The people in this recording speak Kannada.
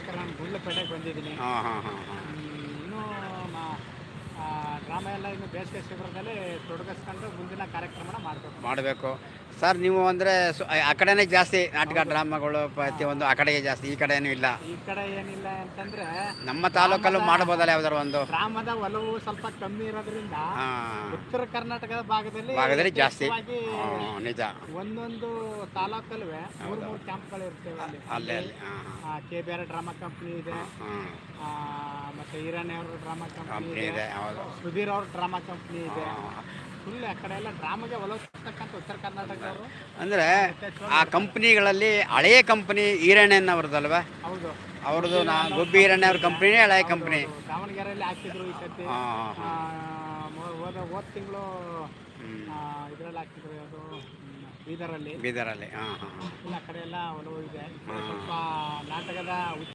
ಅದಕ್ಕೋಸ್ಕರ ನಾನು ಗುಂಡ್ಲಪೇಟೆಗೆ ಬಂದಿದ್ದೀನಿ. ಹಾಂ ಹಾಂ ಹಾಂ ಹಾಂ ಇನ್ನೂ ಡ್ರಾಮಾ ಎಲ್ಲ ಇನ್ನು ಬೇಸಿಗೆ ಶಿಬಿರದಲ್ಲಿ ತೊಡಗಿಸ್ಕೊಂಡು ಮುಂದಿನ ಕಾರ್ಯಕ್ರಮನ ಮಾಡಬೇಕು. ಮಾಡಬೇಕು ಸರ್. ನೀವು ಅಂದರೆ ಆ ಕಡೆನೇ ಜಾಸ್ತಿ ನಾಟಕ ಡ್ರಾಮಾಗಳು ಪ್ರತಿಯೊಂದು ಆ ಕಡೆಗೆ ಜಾಸ್ತಿ, ಈ ಕಡೆ ಏನೂ ಇಲ್ಲ. ಈ ಕಡೆ ಏನಿಲ್ಲ ಅಂತಂದ್ರೆ ನಮ್ಮ ತಾಲೂಕಲ್ಲೂ ಮಾಡ್ಬೋದಲ್ಲ ಯಾವ್ದಾರು ಒಂದು. ಗ್ರಾಮದ ಒಲವು ಸ್ವಲ್ಪ ಕಮ್ಮಿ ಇರೋದ್ರಿಂದ ಉತ್ತರ ಕರ್ನಾಟಕದ ಭಾಗದಲ್ಲಿ ಜಾಸ್ತಿ. ವಿಶೇಷವಾಗಿ ನಿಜ. ಒಂದೊಂದು ತಾಲೂಕಲ್ಲೂ ಮೂರು ಕ್ಯಾಂಪ್ಗಳು ಇರ್ತೇವೆ ಅಲ್ಲಿ. ಅಲ್ಲೇ ಅಲ್ಲಿ K B R drama company ಇದೆ, ಮತ್ತೆ ಈರಾನಿ ಅವ್ರ ಡ್ರಾಮಾ ಕಂಪ್ನಿ ಕಂಪ್ನಿ ಇದೆ, ಇದೆ. ಹೌದು. ಸುಧೀರ್ ಅವ್ರ ಡ್ರಾಮಾ ಕಂಪ್ನಿ ಇದೆ. ಫುಲ್ ಆ ಕಡೆ ಎಲ್ಲ ಡ್ರಾಮಾಗೆ ಒಲವಿರ್ತಕ್ಕಂಥ ಉತ್ತರ ಕರ್ನಾಟಕದವರು. ಅಂದರೆ ಆ ಕಂಪ್ನಿಗಳಲ್ಲಿ ಹಳೆಯ ಕಂಪ್ನಿ ಈರಣ್ಣನ ಅವ್ರದ್ದಲ್ವ? ಹೌದು, ಅವ್ರದ್ದು ಗುಬ್ಬಿ ಈರಣ್ಣ ಅವ್ರ ಕಂಪ್ನಿನೇ ಹಳೆಯ ಕಂಪ್ನಿ. ದಾವಣಗೆರೆಯಲ್ಲಿ ಹಾಕಿದ್ರು ಈ ಸತಿ. ಹೋದ ತಿಂಗಳು ಇದರಲ್ಲಿ ಹಾಕಿದ್ರು, ಅದು ಬೀದರಲ್ಲಿ. ಬೀದರಲ್ಲಿ. ಹಾಂ ಹಾಂ ಇಲ್ಲ, ಆ ಕಡೆ ಎಲ್ಲ ಒಲವು ಇದೆ. ಸ್ವಲ್ಪ ನಾಟಕದ